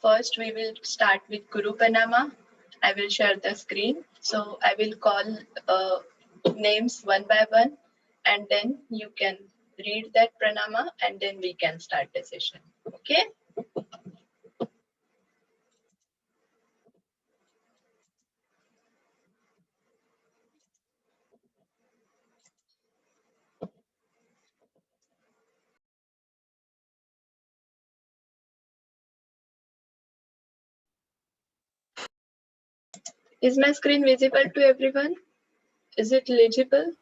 First, we will start with Guru Pranama. I will share the screen. So I will call names one by one, and then you can read that pranama, and then we can start the session. Okay? Is my screen visible to everyone? Is it legible?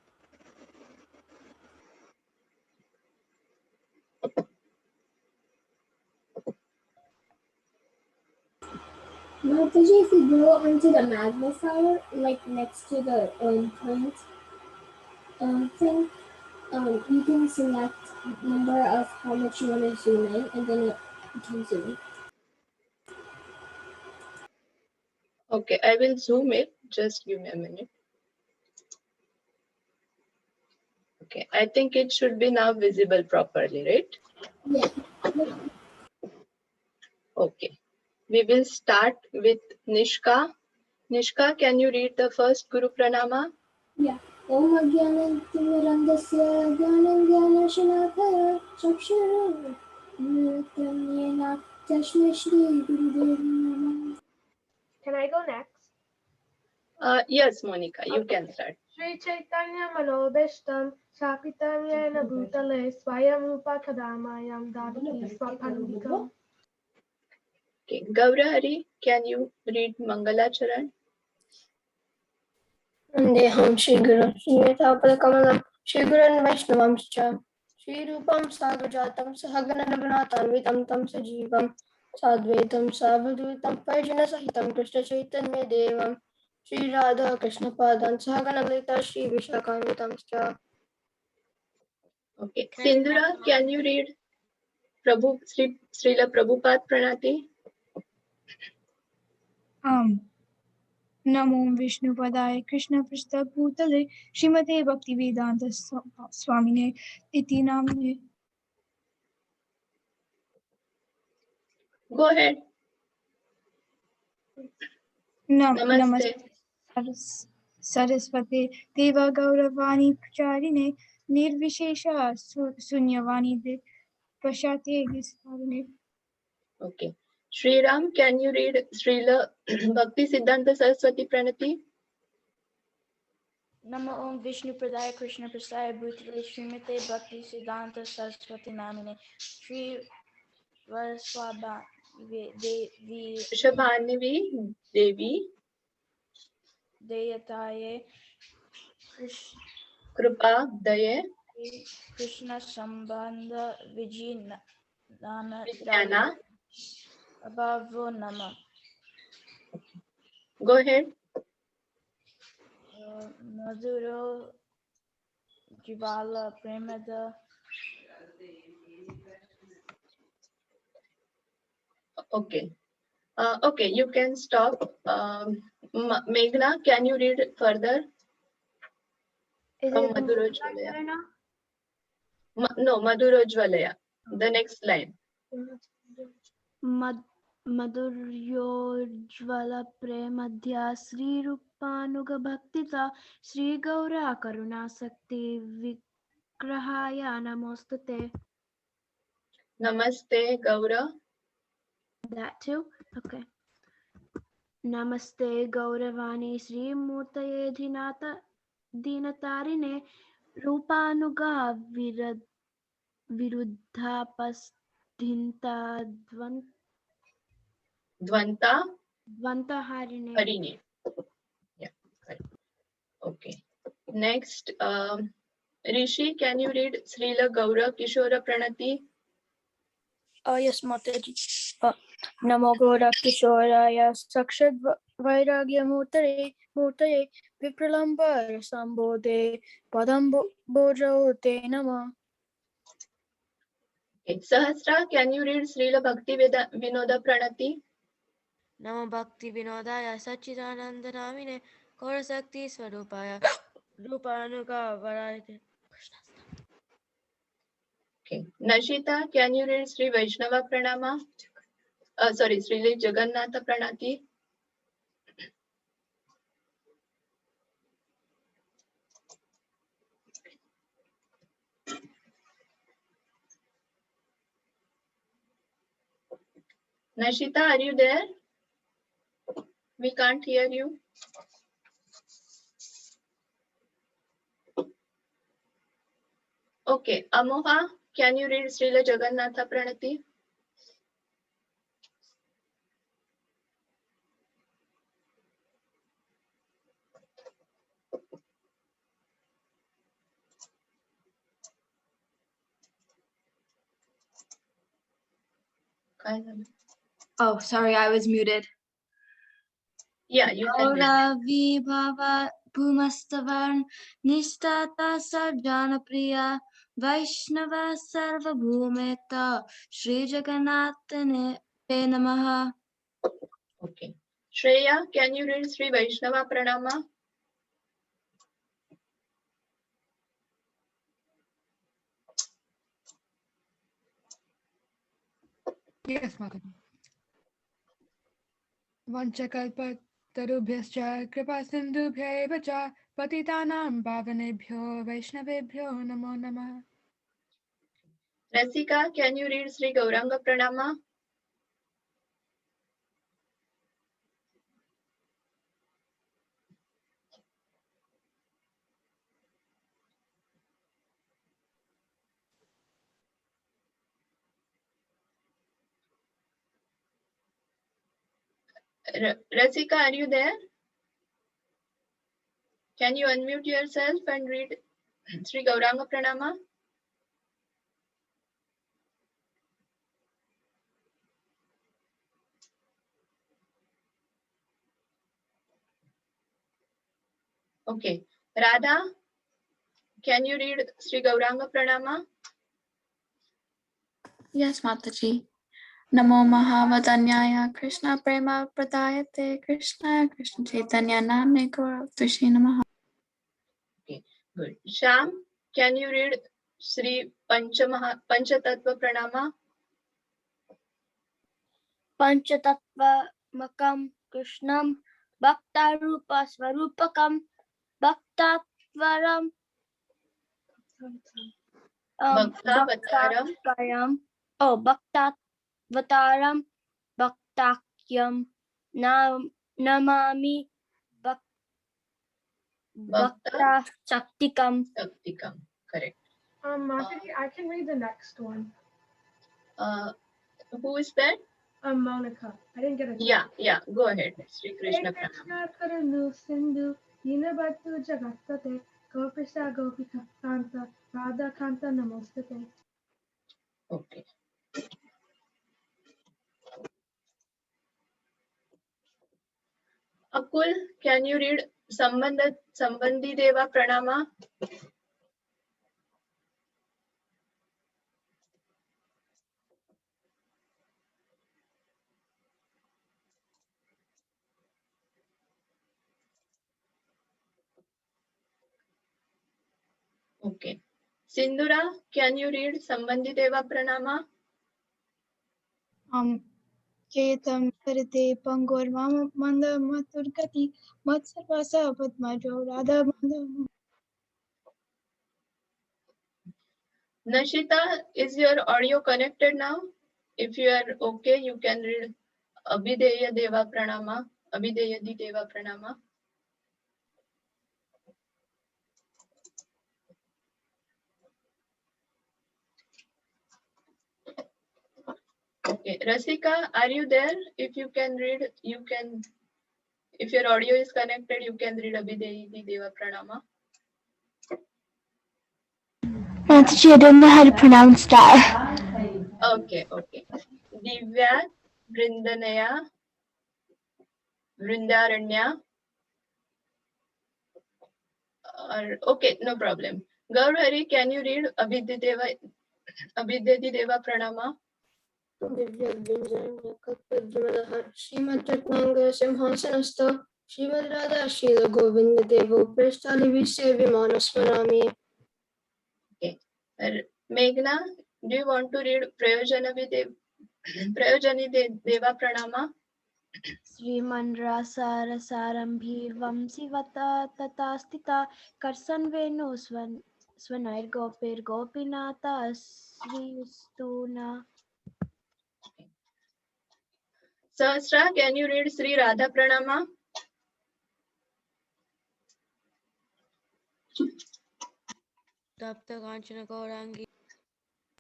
Mataji, if you go onto the magnifier, like next to the point thing, you can select number of how much you want to zoom in, and then it can zoom. Okay, I will zoom it. Just give me a minute. Okay, I think it should be now visible properly, right? Yeah. Okay, we will start with Nishka. Nishka, can you read the first Guru Pranama? Yeah. Om Agyanantimirandasya Gyananjnanashalakaya Chakshurumritamyena Tasmai Shri Gurudev Namah. Can I go next? Yes, Monica, you can start. Shri Chaitanya Manobishtam Shapitam Yena Bhutale Swayam Rupa Kadamayam Dadati Swapanubhikam. Okay, Gaurahari, can you read Mangala Charan? Vandeham Shri Guru Shri Shri Gurun Vaishnavamscha Shri Rupam Sagrajatam Sahagana Raghunathanvitam Tam Sajivam Sadvaitam Savadutam Parjana Sahitam Krishna Chaitanya Devam Shri Radha Krishna Padan Sahagana Lita Shri Vishakhanvitamscha. Okay, Sindhura, can you read Srila Prabhupada Pranati? नमो विष्णुपदाय कृष्णपृष्ठभूतले श्रीमते भक्तिवेदांत स्वामिने इति नाम्ने. Go ahead. नमस्ते सरस्वते देवा गौरवाणी प्रचारिणे निर्विशेष शून्यवाणी प्रशाते विस्तारिणे. Okay. Sri Ram, can you read Srila Bhakti Siddhanta Saraswati Pranati? Namo Om Vishnu Pradaya Krishna Prasaya Bhutale Srimate Bhakti Siddhanta Saraswati Namine Shri Vaswabha Devi Shabhanivi Devi Deyataye Krupa Daye Krishna Sambandha Vijnana. Abhavo Nama. Go ahead. Madhuro Jivala Premada. Okay. Okay, you can stop. Meghna, can you read further? From Madhurojvalaya. No, Madhurojvalaya. The next line. Madhuryojvala Premadhya Sri Rupanuga Bhaktita Sri Gaura Karuna Sakti Vikrahaya Namostate. Namaste, Gaura. That too? Okay. Namaste Gauravani Sri Murtaye Dinatarine Rupanuga Viruddha Pasdhinta Dvanta Harine. Yeah, correct. Okay. Next, Rishi, can you read Srila Gaura Kishora Pranati? Yes, Mataji. Namo Gora Kishoraya Sakshad Vairagya Murtaye Vipralamba Sambode Padam Bojaote Nama. Okay. Sahasra, can you read Srila Bhakti Vinoda Pranati? Namo Bhakti Vinodaya Sachidananda Namine Gaurasakti Swarupaya Rupanuga Varayate. Okay. Nashita, can you read Sri Vaishnava Pranama? Srila Jagannatha Pranati. Nashita, are you there? We can't hear you. Okay, Amoha, can you read Srila Jagannatha Pranati? Oh, sorry, I was muted. Yeah, you can read. Gauravi Bhava Bhumastavan Nishtata Sarjana Priya Vaishnava Sarva Bhumeta Shri Jagannatha Te Namaha. Okay. Shreya, can you read Sri Vaishnava Pranama? Yes, Mataji. Vanchakalpa tarubhyascha kripa sindhubhyaiva cha patitanam pavanebhyo vaishnavebhyo namo namah. Rasika, can you read Sri Gauranga Pranama? Rasika, are you there? Can you unmute yourself and read Sri Gauranga Pranama? Okay. Radha, can you read Sri Gauranga Pranama? Yes, Mataji. Namo Mahavadanyaya Krishna Prema Pradayate Krishna Krishna Chaitanya Namne Gauratushi Namaha. Okay, good. Sham, can you read Sri Panchatattva Pranama? Panchatattva Makam Krishnam Bhaktarupa Swarupakam Bhaktatvaram Bhaktavataram. Bhaktatvataram Bhaktakyam Namami Bhakta Shaktikam. Shaktikam, correct. Mataji, I can read the next one. Who is that? Monica. I didn't get a Yeah, go ahead. Sri Krishna Pranama. Krishna Karanu Sindhu Dinabhatu Jagatate Gopisa Gopika Kanta Radha Kanta Namostate. Okay. Akul, can you read Sambandhi Deva Pranama? Okay. Sindura, can you read Sambandhi Deva Pranama? Ketam Sarite Pangor Manda Maturkati Matsarvasa Padmajo Radha Manda. Nashita, is your audio connected now? If you are okay, you can read Abhideya Deva Pranama. Abhideyadi Deva Pranama. Okay. Rasika, are you there? If you can read, you can. If your audio is connected, you can read Abhideyadi Deva Pranama. Mataji, I don't know how to pronounce that. Okay. Divya Vrindanaya Vrindaranya. Okay, no problem. Gaurhari, can you read Abhidyadi Deva Pranama? Srimad Ratnanga Simhasanasta Srimad Radha Srila Govinda Devo Prasthali Visya Vimanasmarami. Okay. Meghna, do you want to read Prayojana Prayojani Deva Pranama. Srimandrasarasarambhi Vamsivata Tatastita Karsanvenu Swanair Gopir Gopinata Sri Sahasra, can you read Sri Radha Pranama? Tapta Kanchana Gaurangi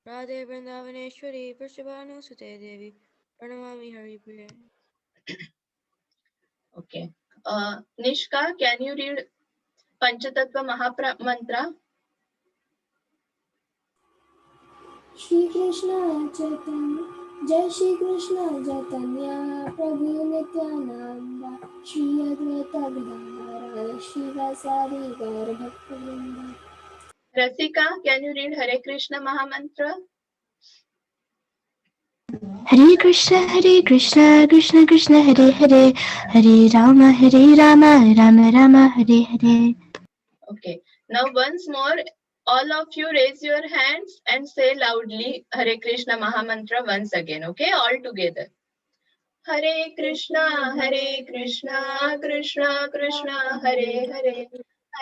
Radhe Vrindavaneshwari Vrishabhanu Sute Devi Pranamami Hari Priya. Okay. Nishka, can you read Panchatattva Mantra? Shri Krishna Chaitanya, Jai Shri Krishna Chaitanya, Prabhu Nityananda, Shri Advaita Gadadhara, Shri Vasari Gaur Bhaktivinoda. Rasika, can you read Hare Krishna Mahamantra? Hare Krishna, Krishna Krishna, Hare Hare, Hare Rama, Rama Rama, Hare Hare. Okay. Now once more, all of you raise your hands and say loudly Hare Krishna Mahamantra once again. Okay, all together. Hare Krishna, Krishna Krishna, Hare Hare,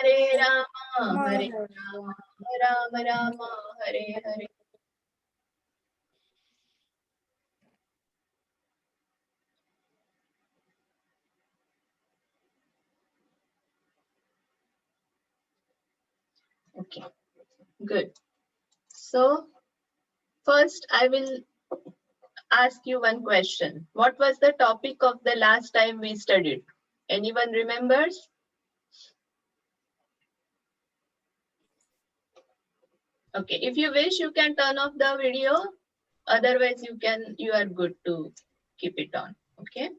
Hare Rama, Rama Rama, Hare Hare. Okay, good. So first I will ask you one question. What was the topic of the last time we studied? Anyone remembers? Okay, if you wish, you can turn off the video. Otherwise, you are good to keep it on. Okay.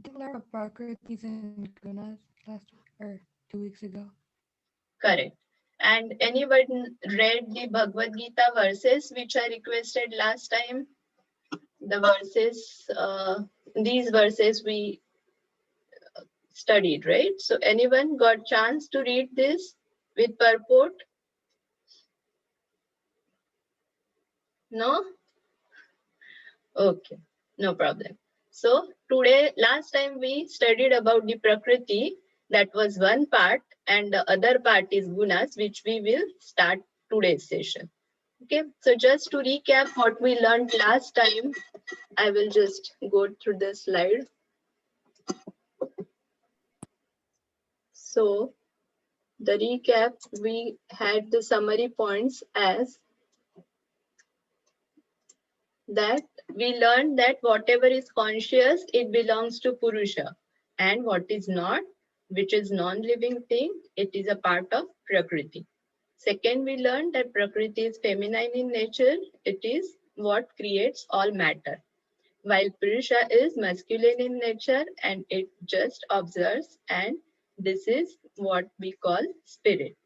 Did we learn about Prakriti's and Gunas last or 2 weeks ago? Correct. And anyone read the Bhagavad Gita verses which I requested last time? The verses, these verses we studied, right? So anyone got chance to read this with purport? No? Okay, no problem. So today, last time we studied about the Prakriti, that was one part, and the other part is Gunas, which we will start today's session. Okay, so just to recap what we learned last time, I will just go through the slide. So the recap, we had the summary points as that we learned that whatever is conscious, it belongs to Purusha, and what is not, which is non-living thing, it is a part of Prakriti. Second, we learned that Prakriti is feminine in nature, it is what creates all matter, while Purusha is masculine in nature and it just observes, and this is what we call spirit.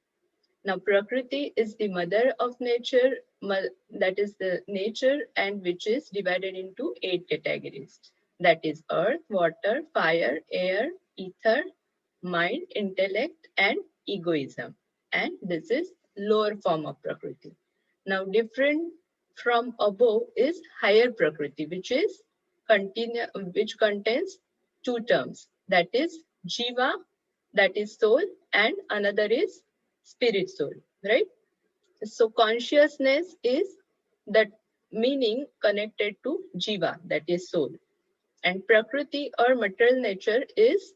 Now, Prakriti is the mother of nature, that is the nature, and which is divided into 8 categories. That is earth, water, fire, air, ether, mind, intellect, and egoism. And this is lower form of Prakriti. Now, different from above is higher Prakriti, which contains 2 terms. That is Jiva, that is soul, and another is spirit soul, right? So consciousness is that meaning connected to Jiva, that is soul. And Prakriti or material nature is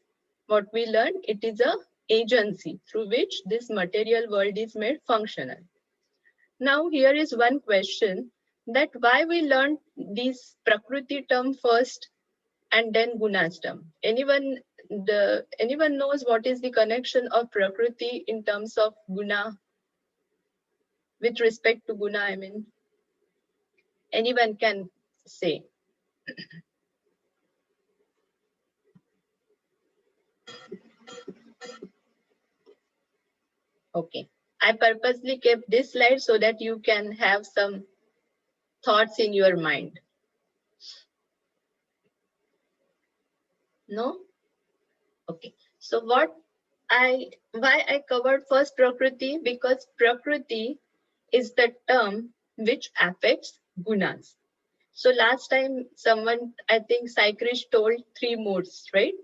what we learned, it is a agency through which this material world is made functional. Now here is one question, that why we learned this Prakriti term first and then Gunas term. Anyone knows what is the connection of Prakriti in terms of Guna? With respect to Guna, I mean, anyone can say. Okay, I purposely kept this slide so that you can have some thoughts in your mind. No? Okay, so why I covered first Prakriti, because Prakriti is the term which affects gunas. So last time someone, I think Cycrish told 3 modes, right?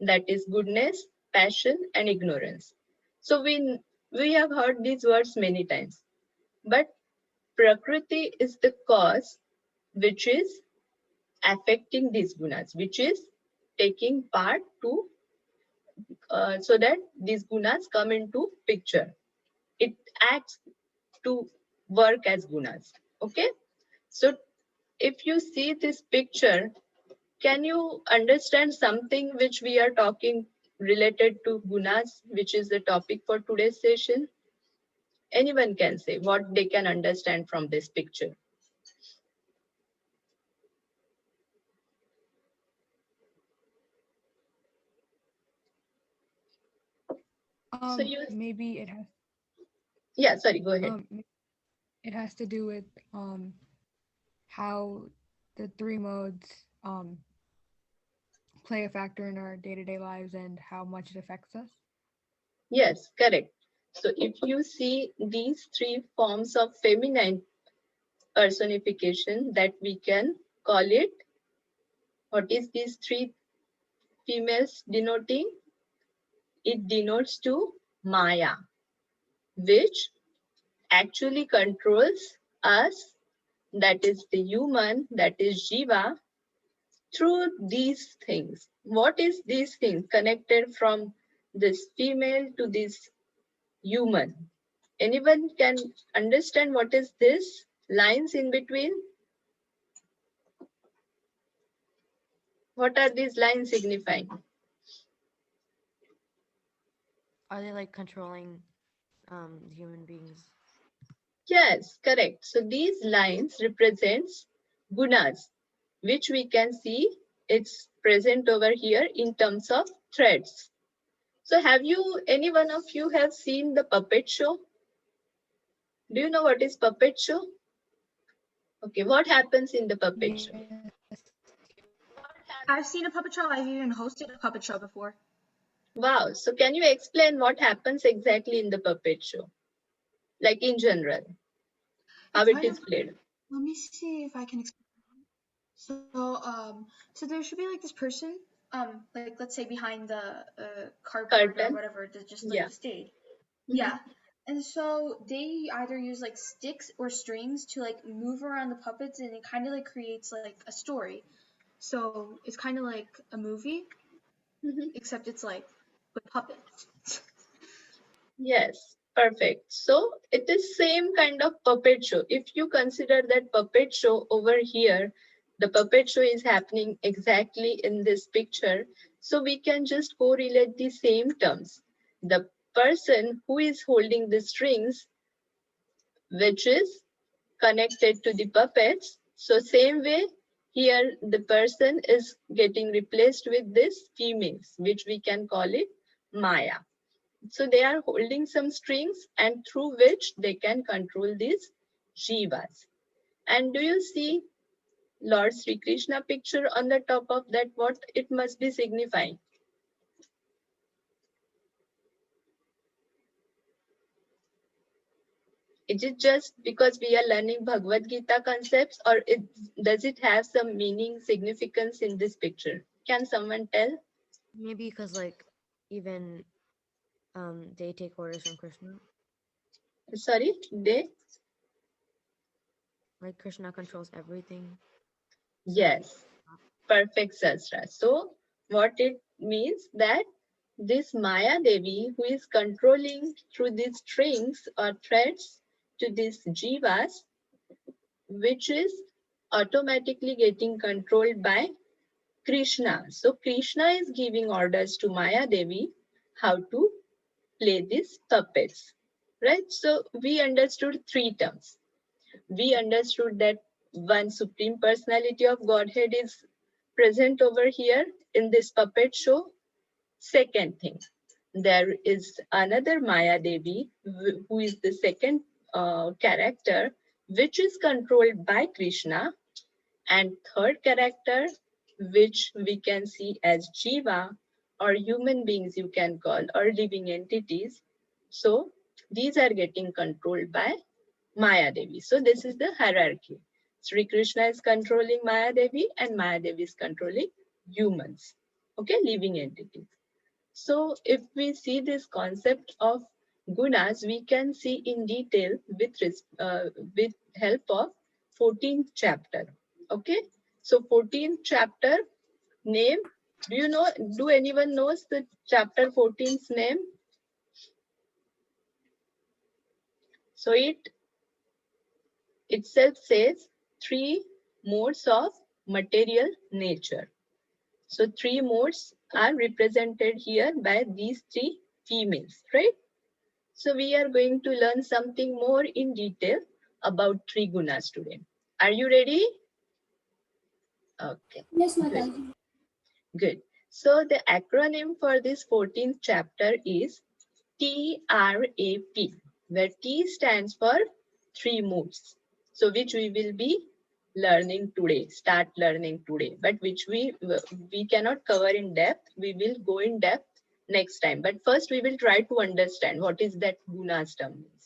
That is goodness, passion, and ignorance. So we have heard these words many times. But Prakriti is the cause which is affecting these gunas, which is taking part to so that these gunas come into picture. It acts to work as gunas. Okay, so if you see this picture, can you understand something which we are talking related to gunas, which is the topic for today's session? Anyone can say what they can understand from this picture. So you, Maybe it has. yeah, sorry, go ahead. It has to do with how the 3 modes play a factor in our day-to-day lives and how much it affects us. Yes, correct. So if you see these 3 forms of feminine personification, that we can call it, what is these 3 females denoting? It denotes to Maya, which actually controls us, that is the human, that is Jiva, through these things. What is these things connected from this female to this human? Anyone can understand what is this lines in between? What are these lines signifying? Are they like controlling human beings? Yes, correct. So these lines represents gunas, which we can see it's present over here in terms of threads. So have you, any one of you have seen the puppet show? Do you know what is puppet show? Okay, what happens in the puppet show? I've seen a puppet show. I've even hosted a puppet show before. Wow, so can you explain what happens exactly in the puppet show? Like in general, how it is played? Let me see if I can explain. So there should be like this person, like let's say behind the cardboard or Curtain? whatever, just like Yeah. the stage. Mhm. Yeah. And so they either use like sticks or strings to like move around the puppets, and it kind of like creates like a story. So it's kind of like a movie, except it's like with puppets. Yes, perfect. So it is same kind of puppet show. If you consider that puppet show over here, the puppet show is happening exactly in this picture. So we can just correlate the same terms. The person who is holding the strings, which is connected to the puppets. So same way here the person is getting replaced with this females, which we can call it Maya. So they are holding some strings and through which they can control these jivas. And do you see Lord Sri Krishna picture on the top of that? What it must be signifying? Is it just because we are learning Bhagavad Gita concepts, or does it have some meaning, significance in this picture? Can someone tell? Maybe because like even they take orders from Krishna. Sorry, they? Like Krishna controls everything. Yes, perfect, Sasra. So what it means that this Maya Devi, who is controlling through these strings or threads to these jivas, which is automatically getting controlled by Krishna. So Krishna is giving orders to Maya Devi how to play these puppets, right? So we understood 3 terms. We understood that one Supreme Personality of Godhead is present over here in this puppet show. Second thing, there is another Maya Devi who is the second character, which is controlled by Krishna, and third character, which we can see as Jiva, or human beings you can call, or living entities. So these are getting controlled by Maya Devi. So this is the hierarchy. Sri Krishna is controlling Maya Devi and Maya Devi is controlling humans, okay, living entities. So if we see this concept of gunas, we can see in detail with help of 14th chapter. Okay, so 14th chapter name. Do anyone knows the chapter 14's name? So it itself says 3 modes of material nature. So 3 modes are represented here by these 3 females, right? So we are going to learn something more in detail about 3 gunas today. Are you ready? Okay. Yes, Mataji. Good. So the acronym for this 14th chapter is TRAP, where T stands for 3 moods. So which we will be learning today, start learning today, but which we cannot cover in depth. We will go in depth next time. But first we will try to understand what is that gunas term means.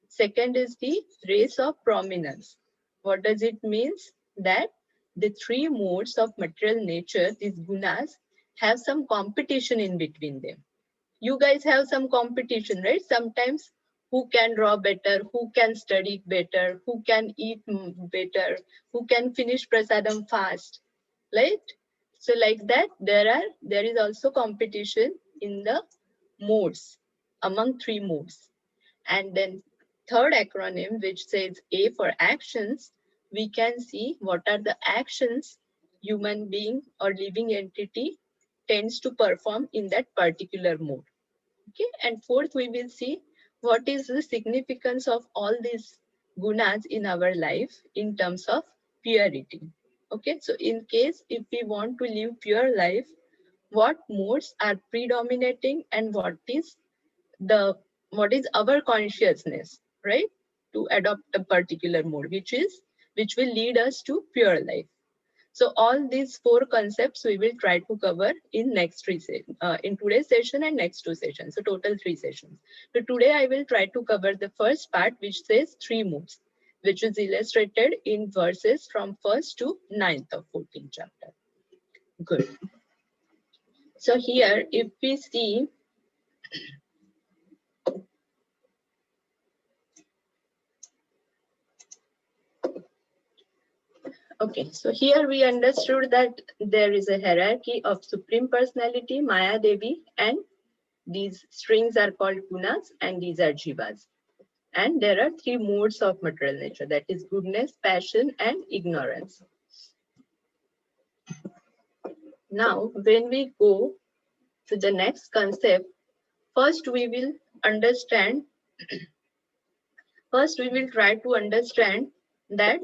Second is the race of prominence. What does it means? That the 3 modes of material nature, these gunas, have some competition in between them. You guys have some competition, right? Sometimes who can draw better, who can study better, who can eat better, who can finish prasadam fast, right? So like that, there is also competition in the modes, among 3 modes. And then third acronym, which says A for actions, we can see what are the actions human being or living entity tends to perform in that particular mode. Okay, and fourth, we will see what is the significance of all these gunas in our life in terms of purity. Okay, so in case if we want to live pure life, what modes are predominating and what is our consciousness, right, to adopt a particular mode, which will lead us to pure life. So all these 4 concepts we will try to cover in in today's session and next 2 sessions. So total 3 sessions. So today I will try to cover the first part, which says 3 moods, which is illustrated in verses from 1st to 9th of 14th chapter. Good. So here, if we see, okay, so here we understood that there is a hierarchy of Supreme Personality, Maya Devi, and these strings are called gunas and these are jivas. And there are 3 modes of material nature, that is goodness, passion, and ignorance. Now, when we go to the next concept, first we will try to understand that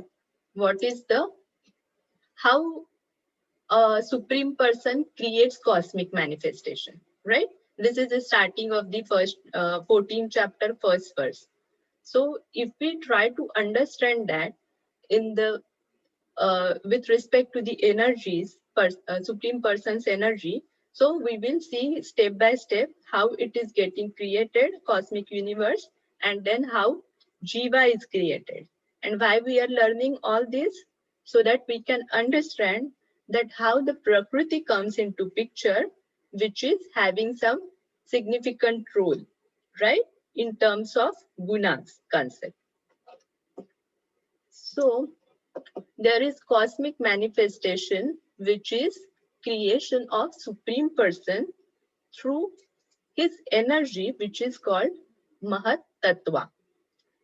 how a supreme person creates cosmic manifestation, right? This is the starting of the first 14th chapter, first verse. So if we try to understand that in the with respect to the energies, supreme person's energy, so we will see step by step how it is getting created, cosmic universe, and then how jiva is created. And why we are learning all this? So that we can understand that how the Prakriti comes into picture, which is having some significant role, right, in terms of gunas concept. So there is cosmic manifestation, which is creation of Supreme Person through his energy, which is called Mahat Tattva.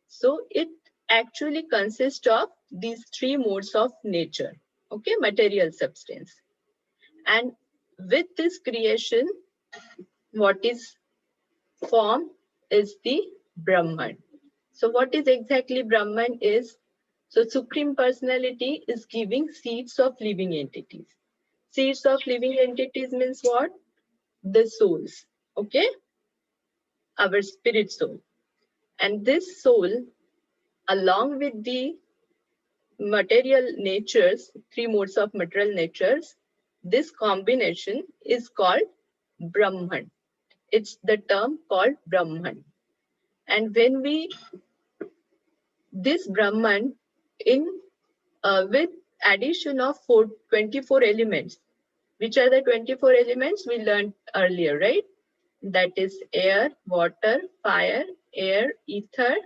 So it actually consists of these 3 modes of nature, okay, material substance. And with this creation, what is formed is the Brahman. So what is exactly Brahman is? So Supreme Personality is giving seeds of living entities. Seeds of living entities means what? The souls, okay? Our spirit soul. And this soul, along with the material natures, 3 modes of material natures, this combination is called Brahman. It's the term called Brahman. And when this Brahman in with addition of 24 elements. Which are the 24 elements we learned earlier, right? That is air, water, fire, air, ether,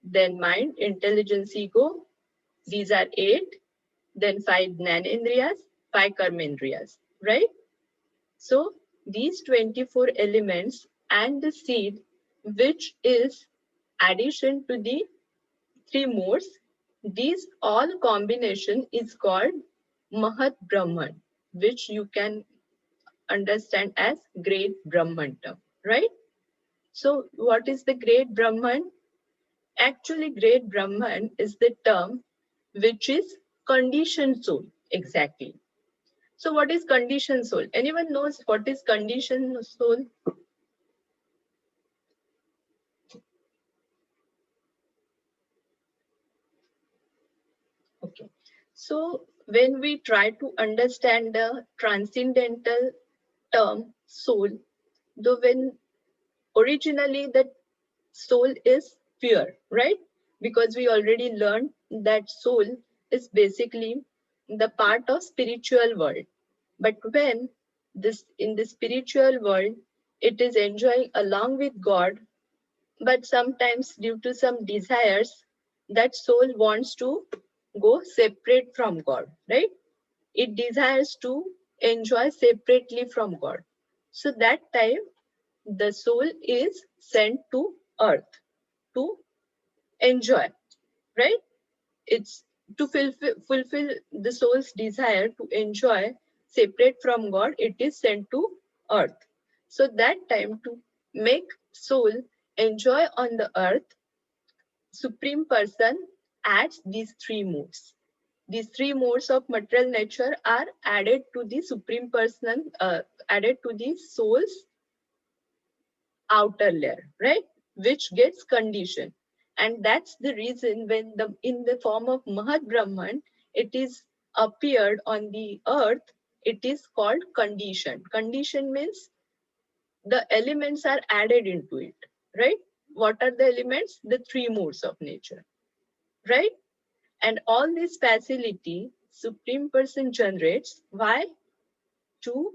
then mind, intelligence, ego. These are 8. Then 5 Jnanendriyas, 5 Karmendriyas, right? So these 24 elements and the seed, which is addition to the 3 modes, these all combination is called Mahat Brahman, which you can understand as great Brahman term, right? So what is the great Brahman? Actually, great Brahman is the term which is conditioned soul, exactly. So what is conditioned soul? Anyone knows what is conditioned soul? Okay. So when we try to understand the transcendental term soul, though when originally the soul is pure, right? Because we already learned that soul is basically the part of spiritual world. But when this in the spiritual world, it is enjoying along with God, but sometimes due to some desires, that soul wants to go separate from God, right? It desires to enjoy separately from God. So that time, the soul is sent to earth to enjoy, right? It's to fulfill the soul's desire to enjoy separate from God, it is sent to earth. So that time, to make soul enjoy on the earth, Supreme Person adds these 3 modes. These 3 modes of material nature are added to the Supreme Person, added to the soul's outer layer, right? Which gets conditioned. And that's the reason when in the form of Mahat Brahman, it is appeared on the earth, it is called condition. Condition means the elements are added into it, right? What are the elements? The 3 modes of nature, right? And all this facility Supreme Person generates. Why? To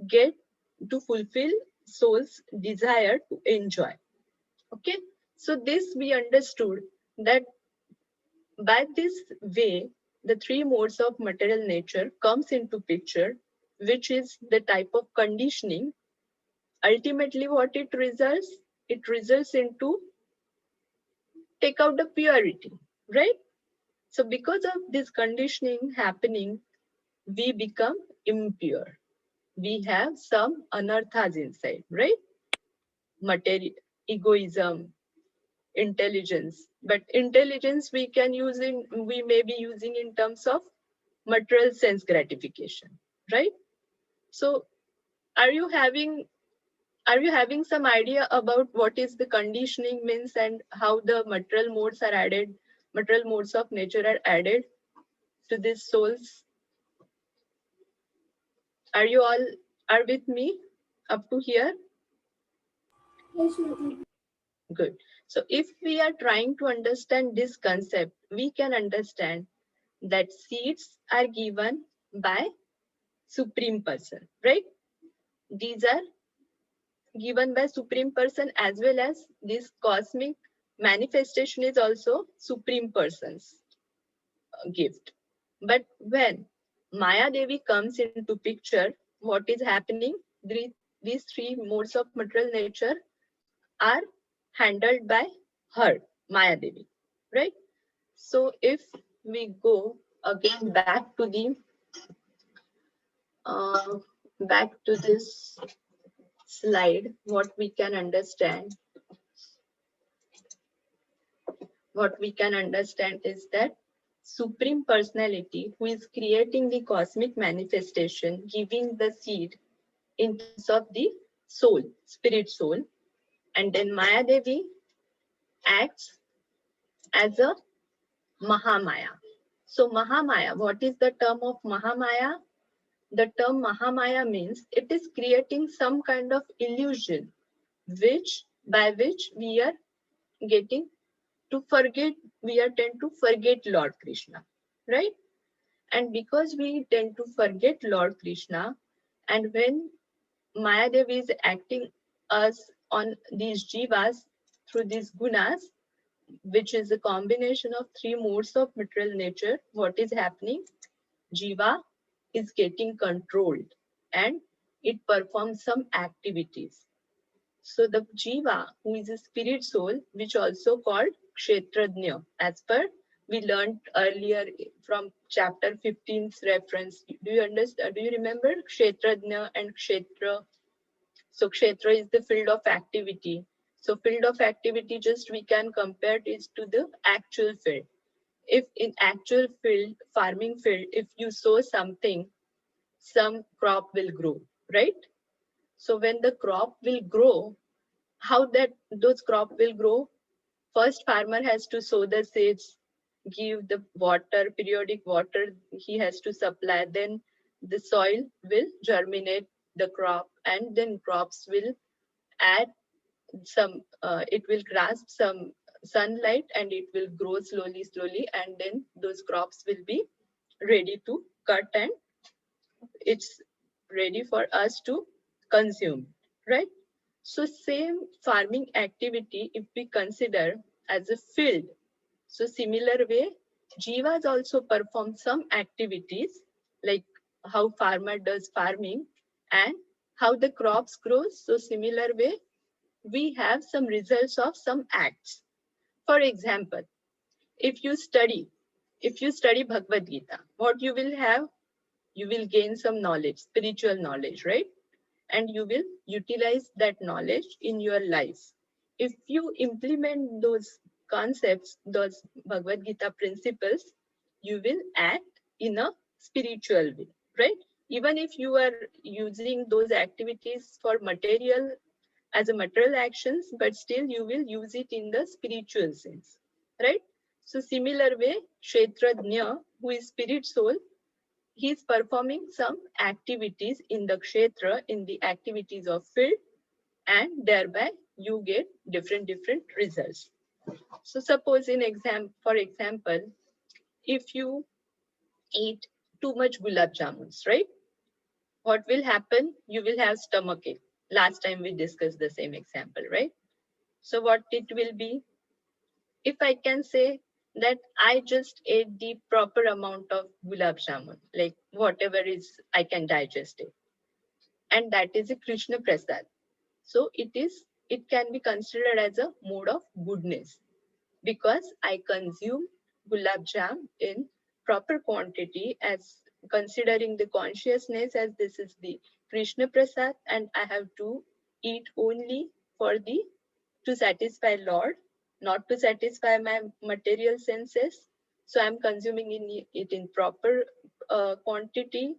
get to fulfill soul's desire to enjoy. Okay, so this we understood that by this way the 3 modes of material nature comes into picture, which is the type of conditioning. Ultimately what it results into take out the purity, right? So because of this conditioning happening, we become impure. We have some anarthas inside, right? Material, egoism, intelligence. But intelligence we may be using in terms of material sense gratification, right? So are you having some idea about what is the conditioning means and how the material modes of nature are added to these souls? Are you all are with me up to here? Yes, Mataji. Good. So if we are trying to understand this concept, we can understand that seeds are given by Supreme Person, right? These are given by Supreme Person, as well as this cosmic manifestation is also Supreme Person's gift. But when Maya Devi comes into picture, what is happening? These 3 modes of material nature are handled by her, Maya Devi, right? So if we go again back to this slide, what we can understand is that Supreme Personality, who is creating the cosmic manifestation, giving the seed in terms of the soul, spirit soul, and then Maya Devi acts as a Mahamaya. So Mahamaya, what is the term of Mahamaya? The term Mahamaya means it is creating some kind of illusion by which we are getting to forget we are tend to forget Lord Krishna, right? And because we tend to forget Lord Krishna, and when Maya Devi is acting us on these jivas through these gunas, which is a combination of three modes of material nature, what is happening? Jiva is getting controlled and it performs some activities. So the Jiva, who is a spirit soul, which also called Kshetrajna, as per we learned earlier from chapter 15's reference. Do you understand? Do you remember Kshetrajna and Kshetra? So Kshetra is the field of activity. So field of activity, just we can compare it to the actual field. If in actual field, farming field, if you sow something, some crop will grow, right? So when the crop will grow, how that those crop will grow? First, farmer has to sow the seeds, give the water, periodic water he has to supply. Then the soil will germinate the crop, and then crops will add some, it will grasp some sunlight and it will grow slowly, and then those crops will be ready to cut and it's ready for us to consume, right? So same farming activity, if we consider as a field, so similar way, jivas also perform some activities like how farmer does farming and how the crops grow. So similar way, we have some results of some acts. For example, if you study Bhagavad Gita, what you will have? You will gain some knowledge, spiritual knowledge, right? And you will utilize that knowledge in your life. If you implement those concepts, those Bhagavad Gita principles, you will act in a spiritual way, right? Even if you are using those activities for material, as a material actions, but still you will use it in the spiritual sense, right? So similar way, Kshetrajna, who is spirit soul, he is performing some activities in the kshetra, in the activities of field, and thereby you get different results. So suppose for example, if you eat too much gulab jamuns, right? What will happen? You will have stomachache. Last time we discussed the same example, right? So what it will be? If I can say that I just ate the proper amount of gulab jamun, like whatever is I can digest it, and that is a Krishna Prasad. So it can be considered as a mode of goodness because I consume gulab jam in proper quantity, as considering the consciousness as this is the Krishna Prasad and I have to eat only for the to satisfy Lord, not to satisfy my material senses. So I'm consuming it in proper quantity,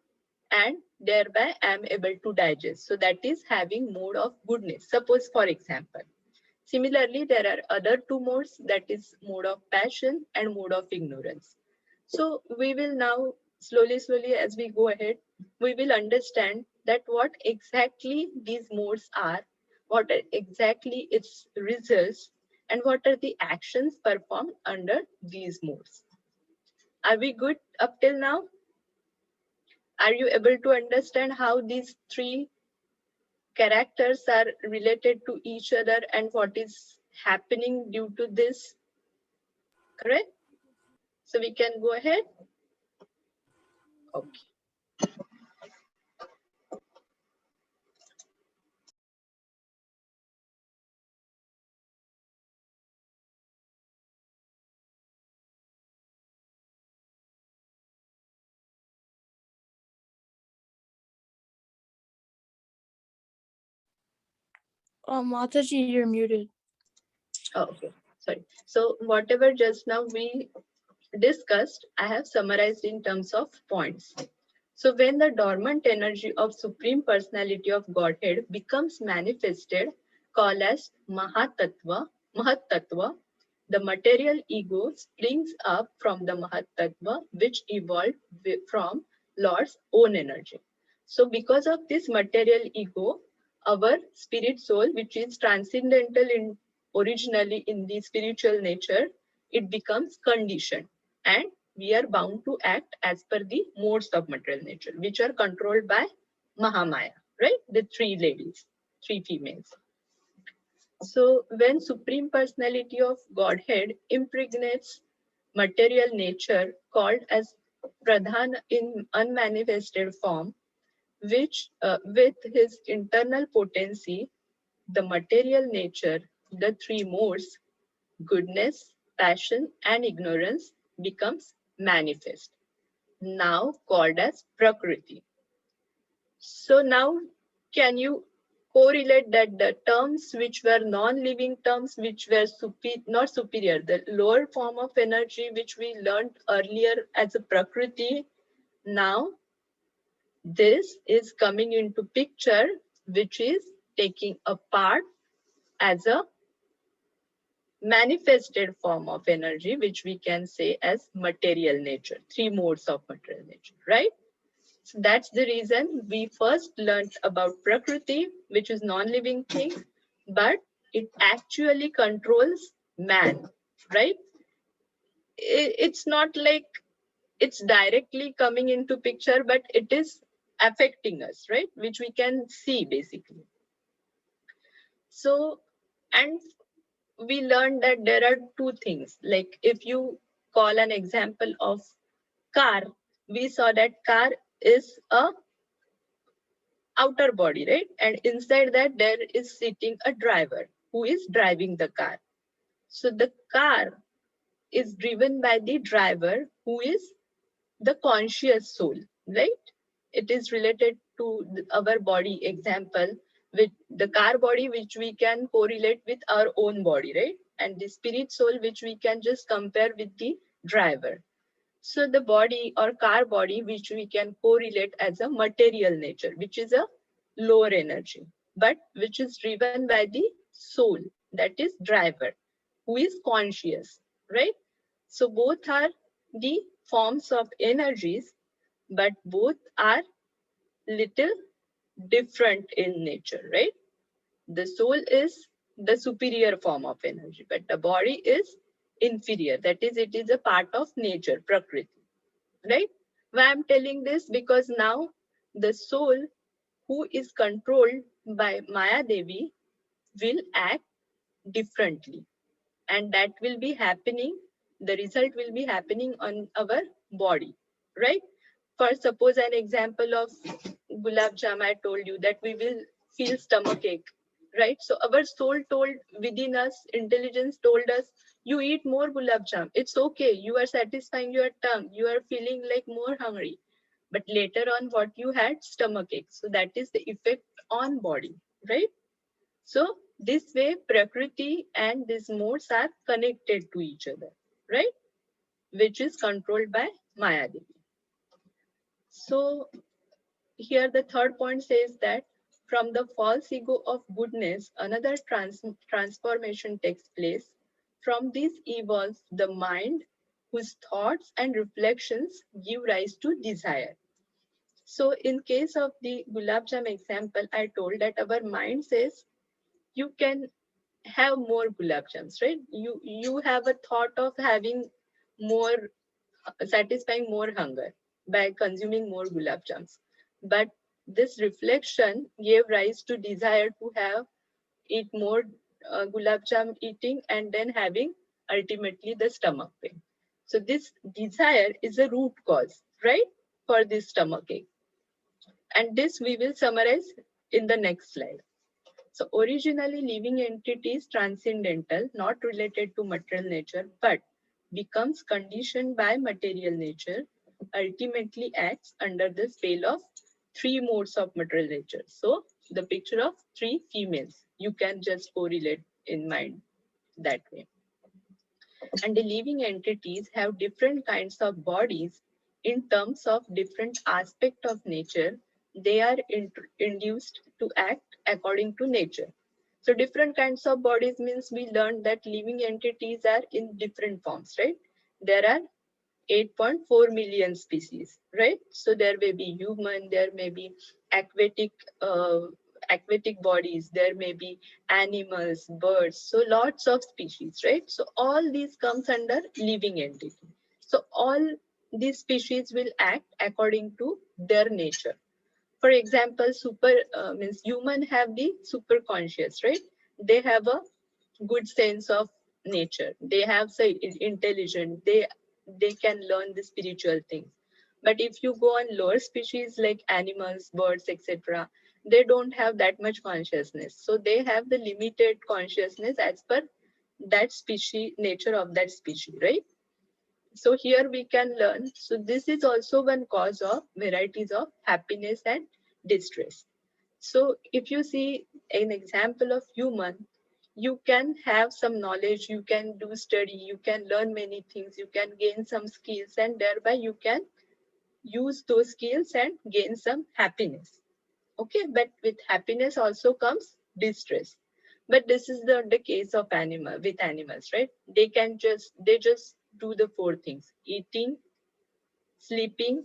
and thereby I'm able to digest. So that is having mode of goodness. Suppose for example, similarly, there are other two modes, that is mode of passion and mode of ignorance. So we will now slowly as we go ahead, we will understand that what exactly these modes are, what are exactly its results, and what are the actions performed under these modes. Are we good up till now? Are you able to understand how these three characters are related to each other and what is happening due to this? Correct? So we can go ahead. Okay. Mataji, you're muted. Oh, okay. Sorry. So whatever just now we discussed, I have summarized in terms of points. So when the dormant energy of Supreme Personality of Godhead becomes manifested, called as Mahatattva, the material ego springs up from the Mahatattva, which evolved from Lord's own energy. So because of this material ego, our spirit soul, which is transcendental originally in the spiritual nature, it becomes conditioned, and we are bound to act as per the modes of material nature, which are controlled by Mahamaya, right? The three ladies, three females. So when Supreme Personality of Godhead impregnates material nature called as Pradhan in unmanifested form, which with his internal potency, the material nature, the three modes, goodness, passion, and ignorance becomes manifest, now called as Prakriti. So now can you correlate that the terms which were non-living terms, which were not superior, the lower form of energy which we learned earlier as a Prakriti, now this is coming into picture, which is taking a part as a manifested form of energy, which we can say as material nature, three modes of material nature, right? So that's the reason we first learned about Prakriti, which is non-living thing, but it actually controls man, right? It's not like it's directly coming into picture, but it is affecting us, right? Which we can see basically. So, and we learned that there are two things. Like if you call an example of car, we saw that car is a outer body, right? And inside that there is sitting a driver who is driving the car. So the car is driven by the driver who is the conscious soul, right? It is related to our body example with the car body, which we can correlate with our own body, right? And the spirit soul, which we can just compare with the driver. So the body or car body, which we can correlate as a material nature, which is a lower energy, but which is driven by the soul, that is driver, who is conscious, right? So both are the forms of energies, but both are little different in nature, right? The soul is the superior form of energy, but the body is inferior. That is, it is a part of nature, Prakriti, right? Why I'm telling this? Because now the soul who is controlled by Maya Devi will act differently, and that will be happening, the result will be happening on our body, right? For suppose an example of gulab jam, I told you that we will feel stomach ache, right? So our soul told within us, intelligence told us, you eat more gulab jam, it's okay, you are satisfying your tongue, you are feeling like more hungry. But later on what you had, stomach ache. So that is the effect on body, right? So this way Prakriti and these modes are connected to each other, right? Which is controlled by Maya Devi. So here the third point says that from the false ego of goodness, another transformation takes place. From this evolves the mind, whose thoughts and reflections give rise to desire. So in case of the gulab jam example, I told that our mind says you can have more gulab jams, right? You have a thought of having more, satisfying more hunger by consuming more gulab jams. But this reflection gave rise to desire to have eat more gulab jam eating and then having ultimately the stomach pain. So this desire is a root cause, right, for this stomach ache. And this we will summarize in the next slide. So originally living entity is transcendental, not related to material nature, but becomes conditioned by material nature, ultimately acts under the spell of three modes of material nature. So the picture of three females, you can just correlate in mind that way. And the living entities have different kinds of bodies in terms of different aspect of nature. They are induced to act according to nature. So different kinds of bodies means we learned that living entities are in different forms, right? There are 8.4 million species, right? So there may be human, there may be aquatic aquatic bodies, there may be animals, birds, so lots of species, right? So all these comes under living entity. So all these species will act according to their nature. For example, super means human have the super conscious, right? They have a good sense of nature. They have say intelligent. They can learn the spiritual things. But if you go on lower species like animals, birds, etc., they don't have that much consciousness. So they have the limited consciousness as per that species, nature of that species, right? So here we can learn. So this is also one cause of varieties of happiness and distress. So if you see an example of human, you can have some knowledge, you can do study, you can learn many things, you can gain some skills, and thereby you can use those skills and gain some happiness. Okay, but with happiness also comes distress. But this is the case of animals, right? They just do the four things: eating, sleeping,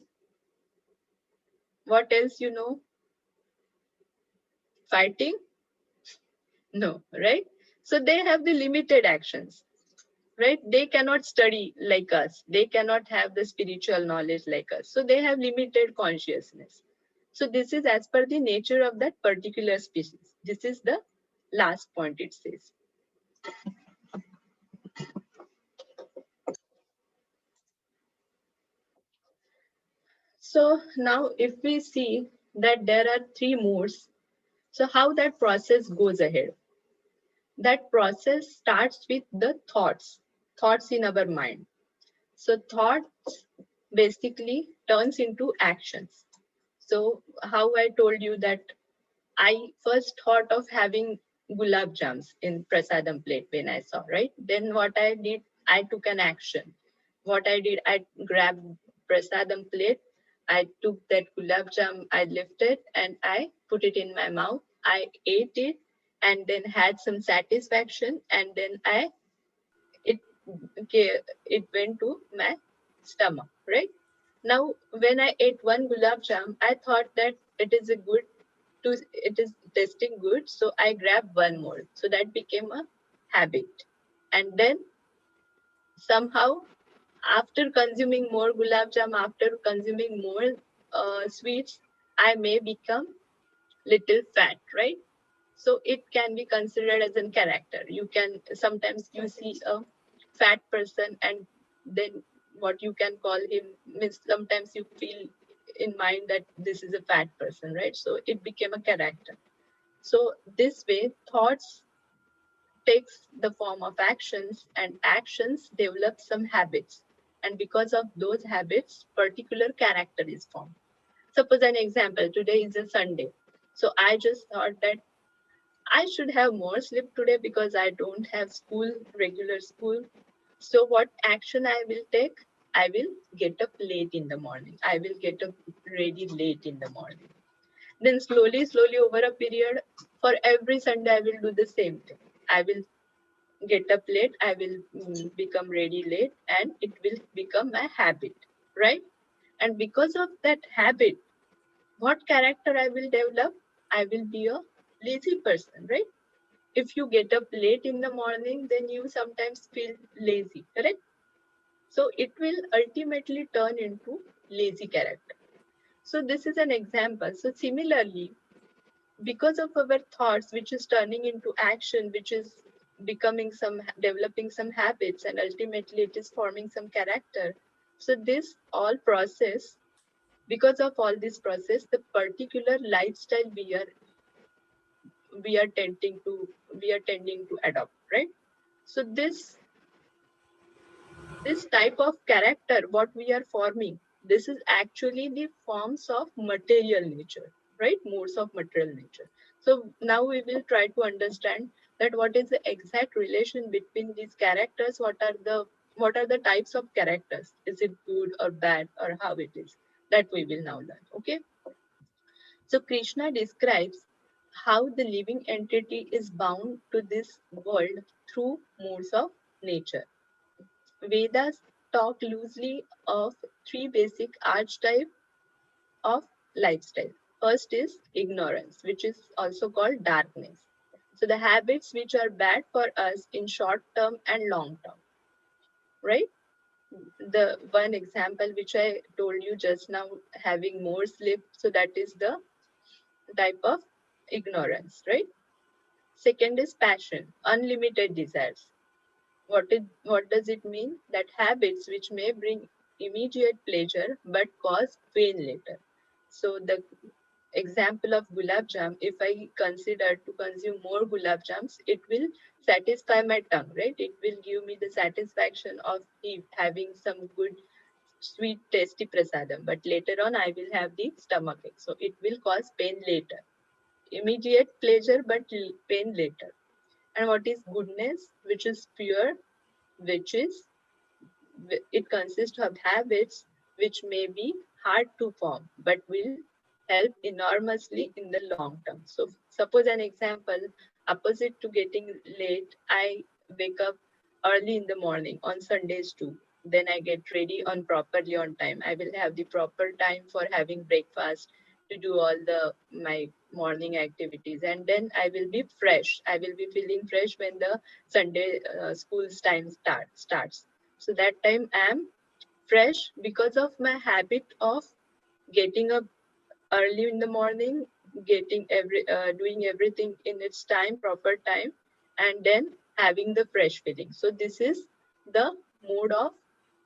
what else you know? Fighting? No, right? So they have the limited actions, right? They cannot study like us. They cannot have the spiritual knowledge like us. So they have limited consciousness. So this is as per the nature of that particular species. This is the last point it says. So now if we see that there are three modes, so how that process goes ahead? That process starts with the thoughts in our mind. So thoughts basically turns into actions. So how I told you that I first thought of having gulab jams in prasadam plate when I saw, right? Then what I did, I took an action. What I did, I grabbed prasadam plate, I took that gulab jam, I lifted and I put it in my mouth. I ate it and then had some satisfaction, and then it it went to my stomach, right? Now, when I ate one gulab jam, I thought that it is tasting good, so I grabbed one more. So that became a habit. And then somehow, after consuming more gulab jam, after consuming more sweets, I may become little fat, right? So it can be considered as a character. You can sometimes you see a fat person and then what you can call him means sometimes you feel in mind that this is a fat person, right? So it became a character. So this way thoughts takes the form of actions, and actions develop some habits, and because of those habits particular character is formed. Suppose an example, today is a Sunday, so I just thought that I should have more sleep today because I don't have regular school. So what action I will take? I will get up late in the morning. I will get up ready late in the morning. Then slowly over a period, for every Sunday, I will do the same thing. I will get up late, I will become ready late, and it will become a habit, right? And because of that habit, what character I will develop? I will be a lazy person, right? If you get up late in the morning, then you sometimes feel lazy, correct? So it will ultimately turn into lazy character. So this is an example. So similarly, because of our thoughts, which is turning into action, which is developing some habits, and ultimately it is forming some character. So this all process, because of all this process, the particular lifestyle we are tending to adopt, right? So this type of character what we are forming, this is actually the forms of material nature, right? Modes of material nature. So now we will try to understand that what is the exact relation between these characters, what are the types of characters, is it good or bad or how it is, that we will now learn. Okay, so Krishna describes how the living entity is bound to this world through modes of nature. Vedas talk loosely of three basic archetypes of lifestyle. first is ignorance, which is also called darkness. So the habits which are bad for us in short term and long term, right? The one example which I told you just now, having more sleep, so that is the type of ignorance, right? Second is passion, unlimited desires. What does it mean? That habits which may bring immediate pleasure but cause pain later. So the example of gulab jam, if I consider to consume more gulab jams, it will satisfy my tongue, right? It will give me the satisfaction of having some good sweet tasty prasadam, but later on I will have the stomach ache, so it will cause pain later. Immediate pleasure but pain later. And what is goodness, which is pure, which is, it consists of habits which may be hard to form but will help enormously in the long term. So suppose an example, opposite to getting late, I wake up early in the morning on Sundays too. Then I get ready on properly on time. I will have the proper time for having breakfast, to do all the my morning activities, and then I will be fresh. I will be feeling fresh when the Sunday school's time starts. So that time I am fresh because of my habit of getting up early in the morning, getting doing everything in its time, proper time, and then having the fresh feeling. So this is the mode of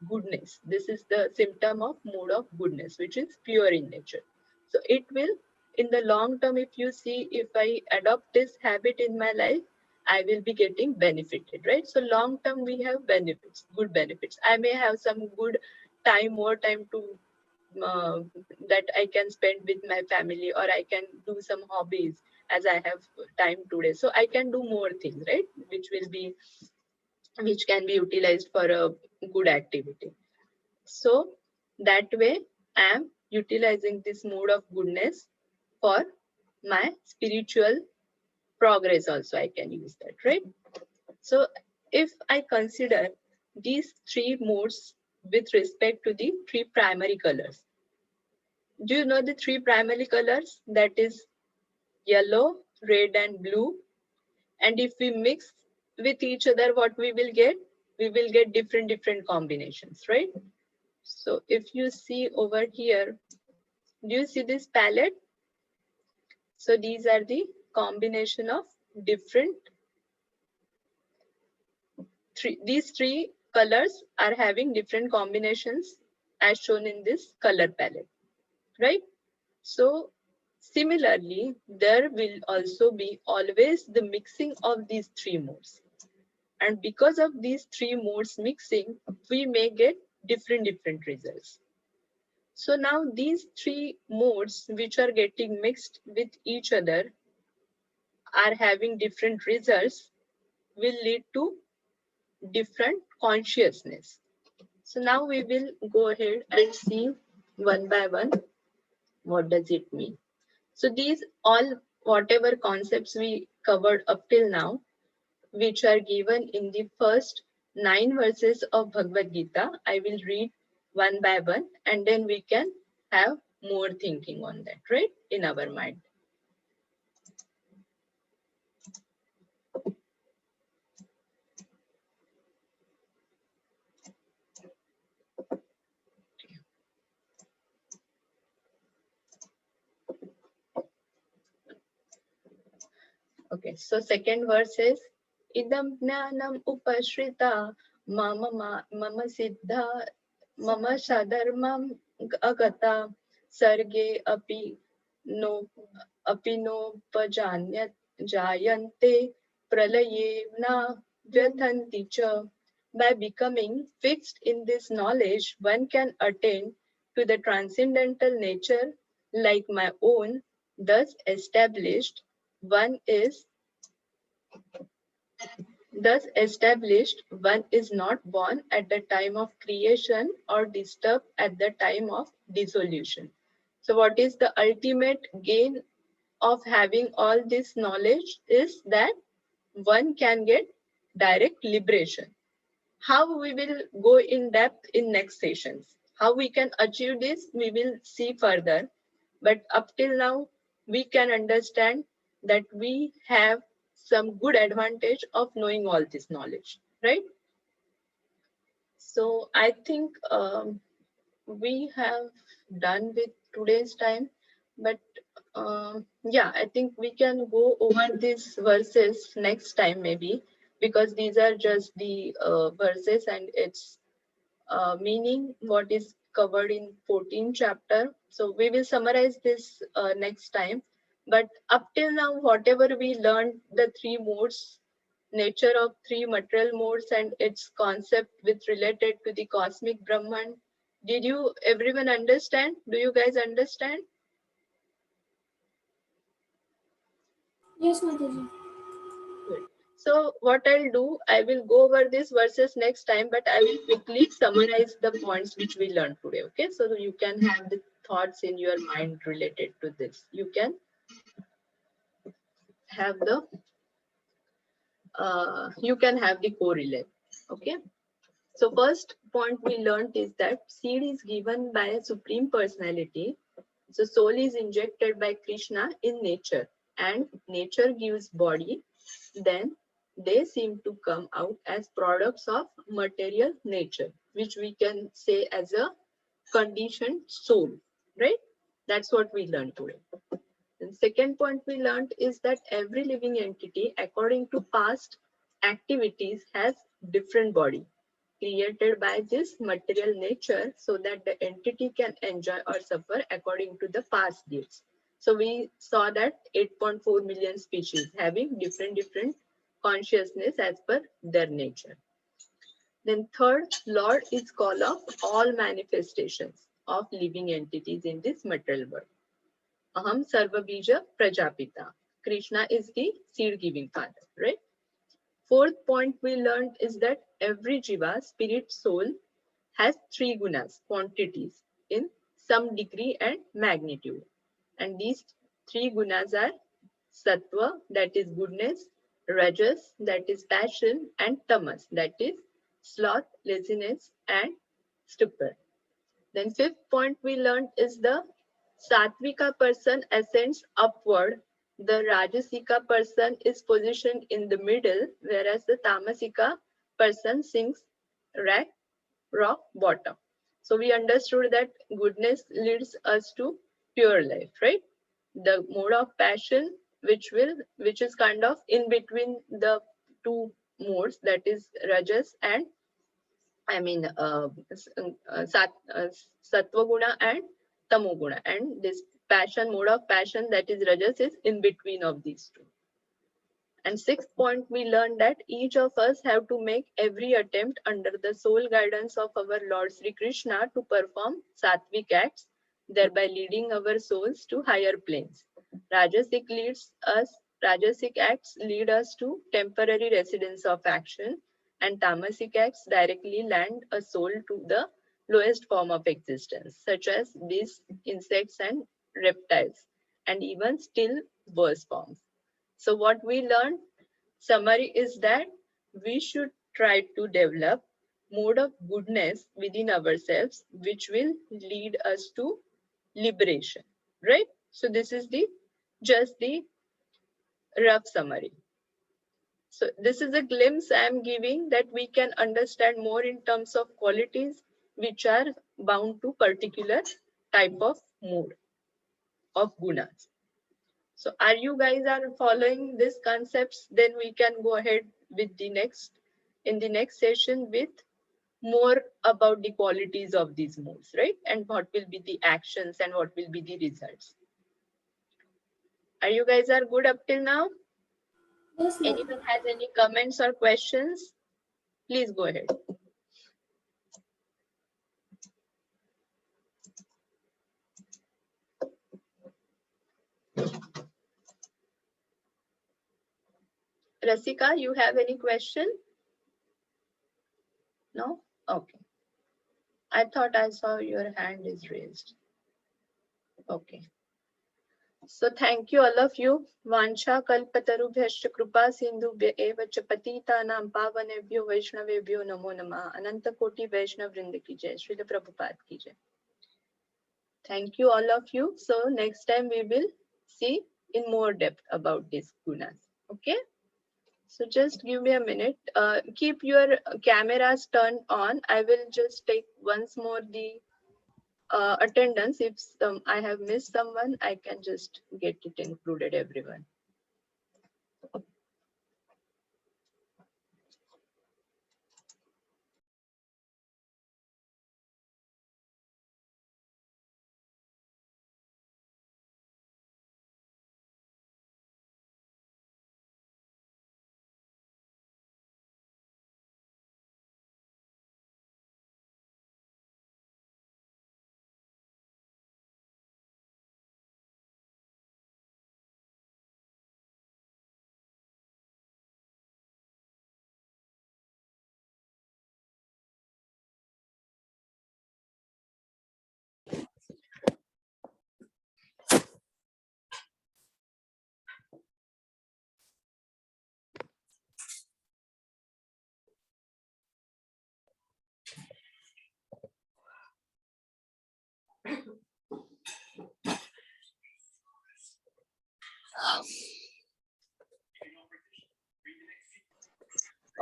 goodness. This is the symptom of mode of goodness, which is pure in nature. So it will, in the long term, if you see, if I adopt this habit in my life, I will be getting benefited, right? So long term, we have benefits, good benefits. I may have some good time, more time to uh, that I can spend with my family, or I can do some hobbies as I have time today. So I can do more things, right? Which can be utilized for a good activity. So that way I am utilizing this mode of goodness for my spiritual progress also. I can use that, right? So if I consider these three modes with respect to the three primary colors, do you know the three primary colors? That is yellow, red, and blue. And if we mix with each other, what we will get? We will get different combinations, right? So if you see over here, do you see this palette? So these are the combination of different these three colors are having different combinations as shown in this color palette, right? So similarly, there will also be always the mixing of these three modes. And because of these three modes mixing, we may get different results. So now these three modes which are getting mixed with each other are having different results, will lead to different consciousness. So now we will go ahead and see one by one what does it mean. So these all, whatever concepts we covered up till now, which are given in the first 9 verses of Bhagavad Gita, I will read one by one, and then we can have more thinking on that, right, in our mind. Okay, so second verse is idam jnanam upashrita mama siddha mama sadharmam agata sarge no pajanyat jayante pralaye na vyathanti cha. By becoming fixed in this knowledge, one can attain to the transcendental nature like my own. Thus established, one is not born at the time of creation or disturbed at the time of dissolution. So what is the ultimate gain of having all this knowledge is that one can get direct liberation. How we will go in depth in next sessions. How we can achieve this, we will see further. But up till now, we can understand that we have some good advantage of knowing all this knowledge, right? So I think we have done with today's time, but yeah, I think we can go over these verses next time maybe, because these are just the verses and its meaning what is covered in 14th chapter. So we will summarize this next time. But up till now, whatever we learned, the three modes, nature of three material modes and its concept with related to the cosmic Brahman, did you everyone understand? Do you guys understand? Yes, Mataji. Good. So what I'll do, I will go over these verses next time, but I will quickly summarize the points which we learned today. Okay, so you can have the thoughts in your mind related to this. You can have the correlate. Okay. So first point we learned is that seed is given by a supreme personality. So soul is injected by Krishna in nature, and nature gives body. Then they seem to come out as products of material nature, which we can say as a conditioned soul, right? That's what we learned today. And second point we learned is that every living entity, according to past activities, has different body created by this material nature so that the entity can enjoy or suffer according to the past deeds. So we saw that 8.4 million species having different consciousness as per their nature. Then third, Lord is call of all manifestations of living entities in this material world. Aham Sarva Bija Prajapita. Krishna is the seed giving father, right? Fourth point we learned is that every jiva, spirit, soul, has three gunas, quantities, in some degree and magnitude. And these three gunas are sattva, that is goodness, rajas, that is passion, and tamas, that is sloth, laziness, and stupor. Then fifth point we learned is the sattvika person ascends upward, the rajasika person is positioned in the middle, whereas the tamasika person sinks rock bottom. So we understood that goodness leads us to pure life, right? The mode of passion, which is kind of in between the two modes, that is rajas and sattva guna and tamo guna, and this mode of passion, that is rajas, is in between of these two. And sixth point, we learned that each of us have to make every attempt under the sole guidance of our Lord Sri Krishna to perform sattvic acts, thereby leading our souls to higher planes. Rajasic acts lead us to temporary residence of action, and tamasic acts directly land a soul to the lowest form of existence, such as beasts, insects, and reptiles, and even still worse forms. So what we learned, summary is that we should try to develop mode of goodness within ourselves, which will lead us to liberation, right? So this is just the rough summary. So this is a glimpse I am giving that we can understand more in terms of qualities which are bound to particular type of mode of gunas. So are you guys are following these concepts? Then we can go ahead with the next session with more about the qualities of these modes, right? And what will be the actions and what will be the results. Are you guys are good up till now? Yes, Mataji. Anyone has any comments or questions? Please go ahead. Rasika, you have any question? No? Okay. I thought I saw your hand is raised. Okay. So thank you all of you. Vancha kalpatarubhyascha kripa sindhubhya eva cha patitanam pavanebhyo vaishnavebhyo namo namah. Ananta koti Vaishnav vrinda ki jai. Srila Prabhupada ki jai. Thank you, all of you. So next time we will see in more depth about these gunas. Okay. So just give me a minute. Keep your cameras turned on. I will just take once more the attendance. If I have missed someone, I can just get it included, everyone.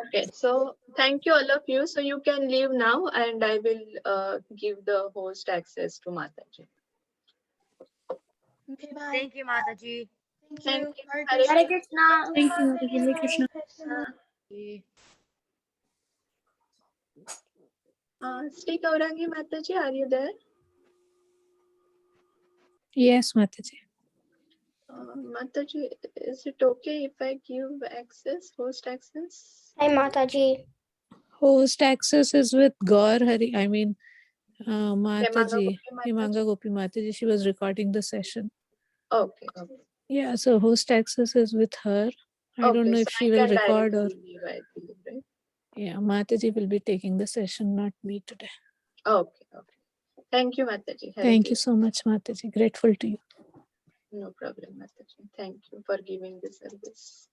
Okay, so thank you all of you. So you can leave now and I will give the host access to Mataji. Okay, bye. Thank you, Mataji. Thank you. Hare Hare Krishna. Thank you, Mataji. Hare Krishna. Sri Gaurangi Mataji, are you there? Yes, Mataji. Mataji, is it okay if I give access, host access? Hi, Mataji. Host access is with Gaur Hari. I mean, Mataji, Mataji. Himanga Gopi Mataji. She was recording the session. Okay. Okay. Yeah, so host access is with her. I don't know if she will record or. Leave, I believe, right? Yeah, Mataji will be taking the session, not me today. Okay. Okay. Thank you, Mataji. Hare Thank you Krishna. so much, Mataji. Grateful to you. No problem, Mataji. Thank you for giving the service.